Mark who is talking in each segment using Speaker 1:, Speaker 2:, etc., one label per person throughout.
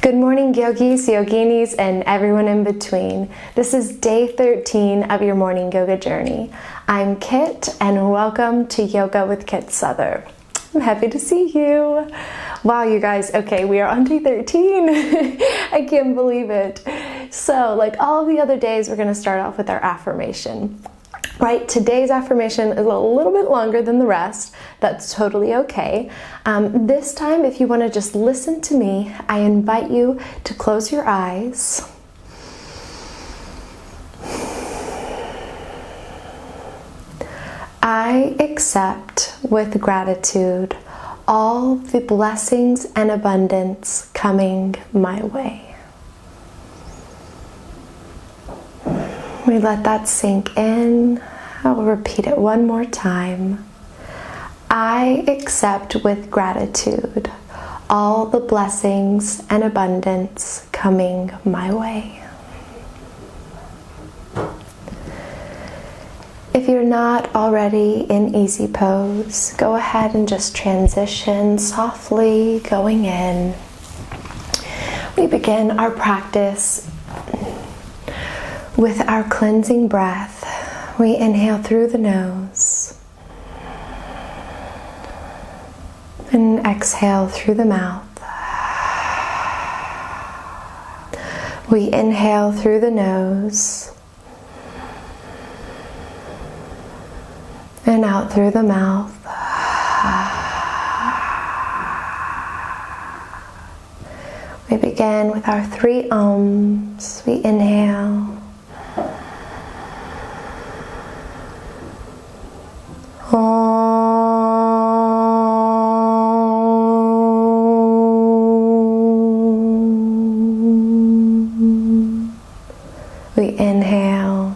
Speaker 1: Good morning, yogis, yoginis, and everyone in between. This is day 13 of your morning yoga journey. I'm Kit, and welcome to Yoga with Kit Souther. I'm happy to see you. Wow, you guys, okay, we are on day 13. I can't believe it. So, like all the other days, we're gonna start off with our affirmation. Right, today's affirmation is a little bit longer than the rest. That's totally okay. This time, if you want to just listen to me, I invite you to close your eyes. I accept with gratitude all the blessings and abundance coming my way. We let that sink in. I'll repeat it one more time. I accept with gratitude all the blessings and abundance coming my way. If you're not already in easy pose, go ahead and just transition softly going in. We begin our practice with our cleansing breath. We inhale through the nose and exhale through the mouth. We inhale through the nose and out through the mouth. We begin with our 3 Ums. We inhale. We inhale.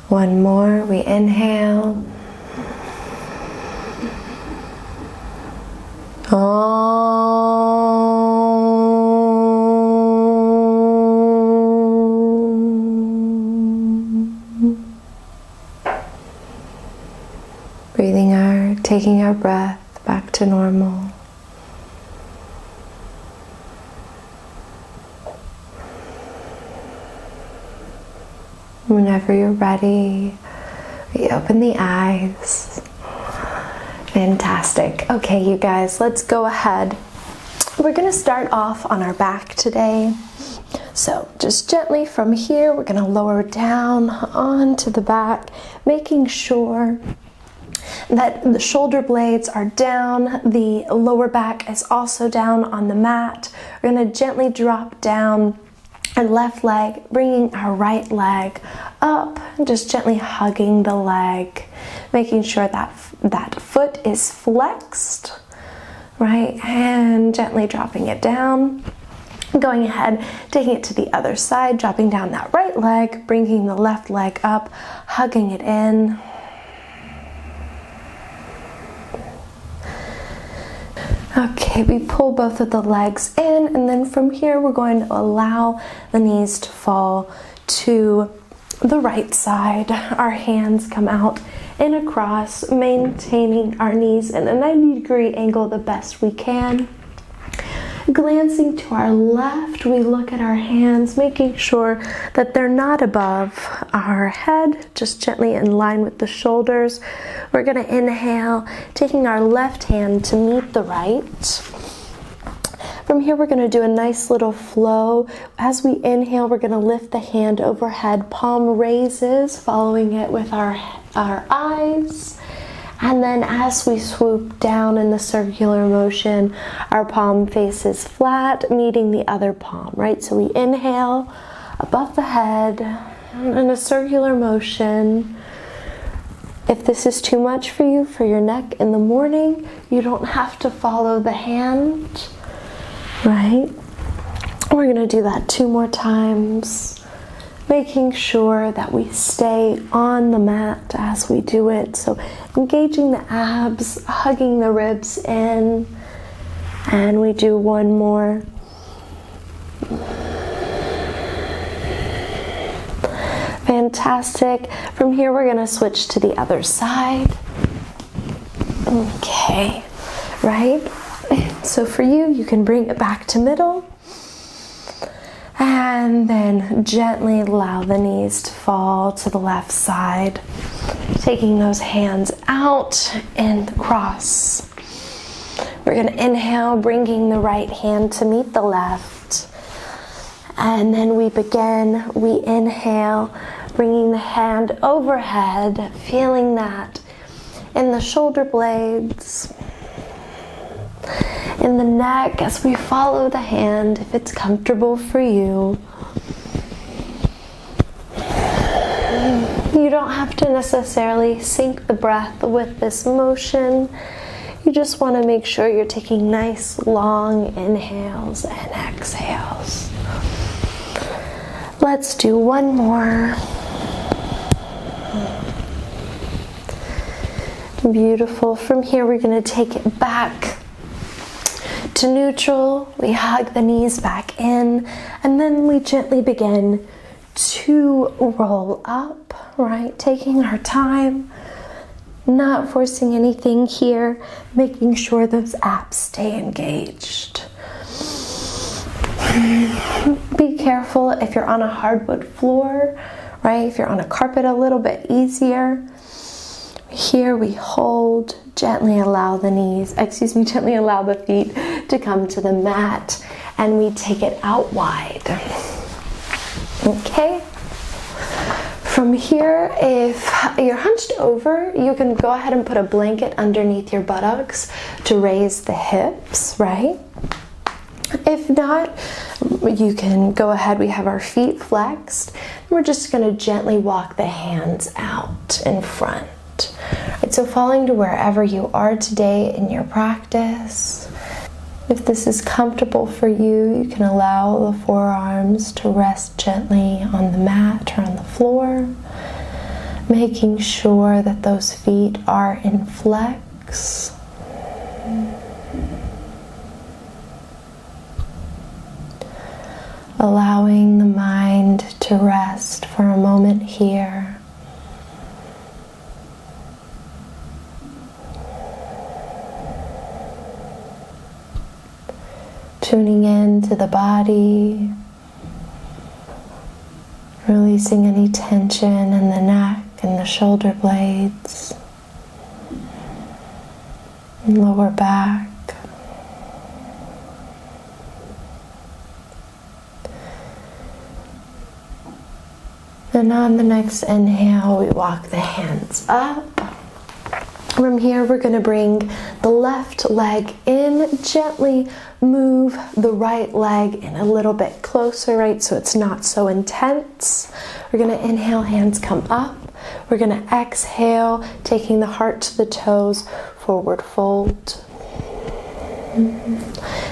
Speaker 1: One more. We inhale. Taking our breath back to normal. Whenever you're ready, we open the eyes. Fantastic. Okay, you guys, let's go ahead. We're going to start off on our back today. So just gently from here, we're going to lower down onto the back, making sure that the shoulder blades are down, the lower back is also down on the mat. We're going to gently drop down our left leg, bringing our right leg up, and just gently hugging the leg, making sure that that foot is flexed, right, and gently dropping it down. Going ahead, taking it to the other side, dropping down that right leg, bringing the left leg up, hugging it in. Okay, we pull both of the legs in, and then from here we're going to allow the knees to fall to the right side. Our hands come out and across, maintaining our knees in a 90-degree angle the best we can. Glancing to our left, we look at our hands, making sure that they're not above our head, just gently in line with the shoulders. We're going to inhale, taking our left hand to meet the right. From here, we're going to do a nice little flow. As we inhale, we're going to lift the hand overhead, palm raises, following it with our eyes. And then as we swoop down in the circular motion, our palm faces flat, meeting the other palm, right? So we inhale above the head in a circular motion. If this is too much for you for your neck in the morning, you don't have to follow the hand, right? We're gonna do that 2 more times. Making sure that we stay on the mat as we do it. So engaging the abs, hugging the ribs in, and we do 1 more. Fantastic. From here, we're gonna switch to the other side. Okay, right? So for you, you can bring it back to middle. And then gently allow the knees to fall to the left side. Taking those hands out and cross. We're gonna inhale, bringing the right hand to meet the left. And then we begin, we inhale, bringing the hand overhead, feeling that in the shoulder blades, in the neck as we follow the hand, if it's comfortable for you. You don't have to necessarily sync the breath with this motion. You just want to make sure you're taking nice long inhales and exhales. Let's do one more. Beautiful. From here, we're going to take it back to neutral. We hug the knees back in, and then we gently begin to roll up, right? Taking our time, not forcing anything here, making sure those abs stay engaged. Be careful if you're on a hardwood floor, right? If you're on a carpet, a little bit easier. Here we hold, gently allow the gently allow the feet to come to the mat, and we take it out wide. Okay? From here, if you're hunched over, you can go ahead and put a blanket underneath your buttocks to raise the hips, right? If not, you can go ahead, we have our feet flexed. We're just gonna gently walk the hands out in front. Right, so falling to wherever you are today in your practice. If this is comfortable for you, you can allow the forearms to rest gently on the mat or on the floor, making sure that those feet are in flex. Allowing the mind to rest for a moment here. Tuning into the body, releasing any tension in the neck and the shoulder blades, and lower back. And on the next inhale, we walk the hands up. From here, we're going to bring the left leg in, gently move the right leg in a little bit closer, right, so it's not so intense. We're going to inhale, hands come up. We're going to exhale, taking the heart to the toes, forward fold.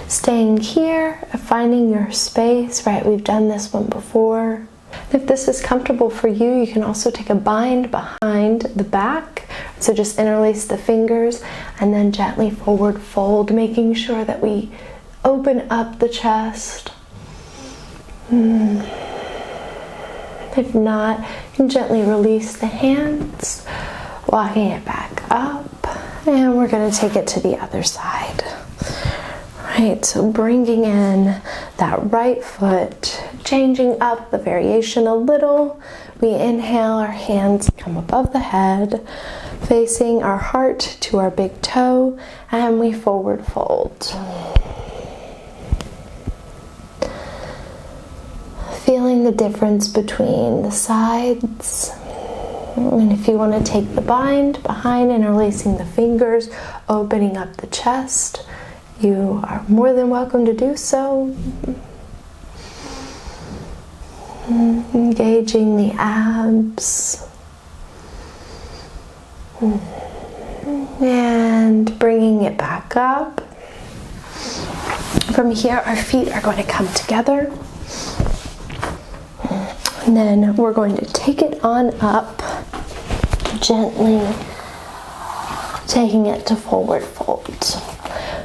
Speaker 1: Staying here, finding your space, right, we've done this one before. If this is comfortable for you, you can also take a bind behind the back. So just interlace the fingers and then gently forward fold, making sure that we open up the chest. If not, you can gently release the hands, walking it back up, and we're going to take it to the other side. Right, so bringing in that right foot, changing up the variation a little. We inhale, our hands come above the head, facing our heart to our big toe, and we forward fold. Feeling the difference between the sides. And if you want to take the bind behind, interlacing the fingers, opening up the chest, you are more than welcome to do so. Engaging the abs. And bringing it back up. From here, our feet are going to come together. And then we're going to take it on up, gently taking it to forward fold.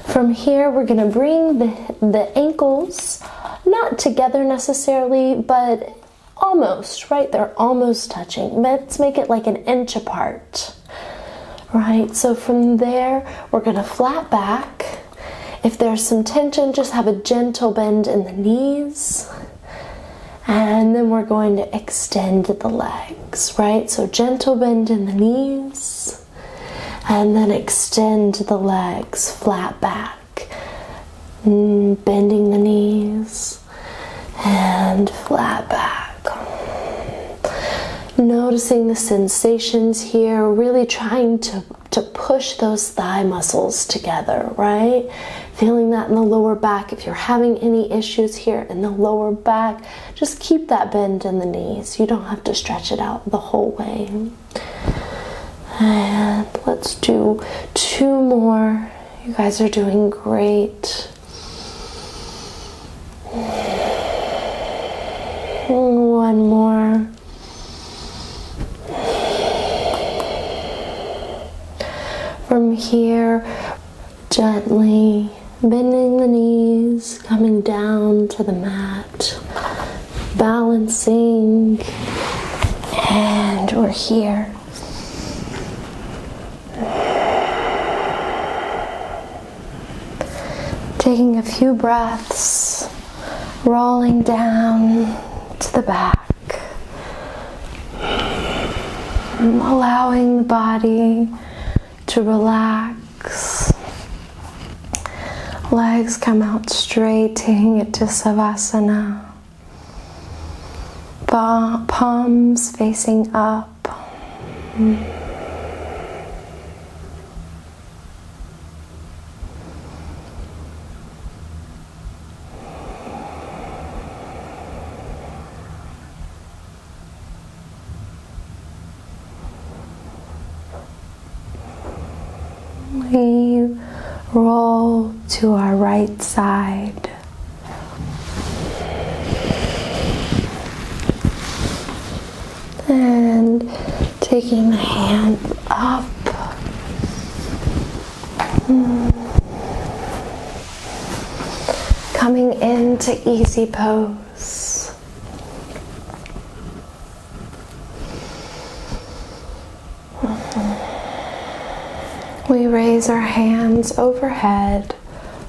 Speaker 1: From here, we're going to bring the ankles not together necessarily, but almost, right? They're almost touching. Let's make it like an inch apart, right? So from there, we're gonna flat back. If there's some tension, just have a gentle bend in the knees. And then we're going to extend the legs, right? So gentle bend in the knees. And then extend the legs, flat back. Bending the knees. And flat back. Noticing the sensations here, really trying to push those thigh muscles together, right? Feeling that in the lower back. If you're having any issues here in the lower back, just keep that bend in the knees. You don't have to stretch it out the whole way. And let's do 2 more. You guys are doing great. One more. From here, gently bending the knees, coming down to the mat, balancing, and we're here. Taking a few breaths, rolling down to the back, allowing the body to relax. Legs come out straight, taking it to Savasana. Palms facing up. We roll to our right side. And taking the hand up. Coming into easy pose. We raise our hands overhead,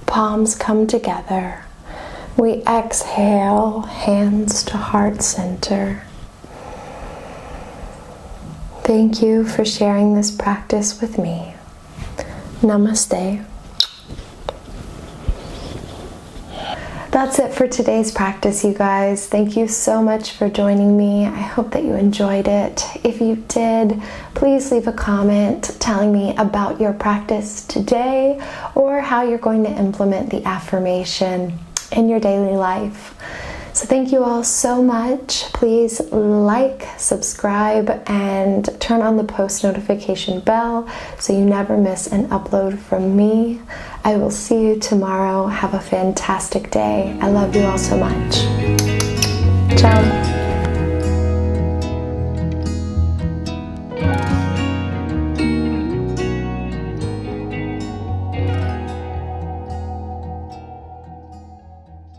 Speaker 1: palms come together. We exhale, hands to heart center. Thank you for sharing this practice with me. Namaste. That's it for today's practice, you guys. Thank you so much for joining me. I hope that you enjoyed it. If you did, please leave a comment telling me about your practice today or how you're going to implement the affirmation in your daily life. So thank you all so much. Please like, subscribe, and turn on the post notification bell so you never miss an upload from me. I will see you tomorrow. Have a fantastic day. I love you all so much. Ciao.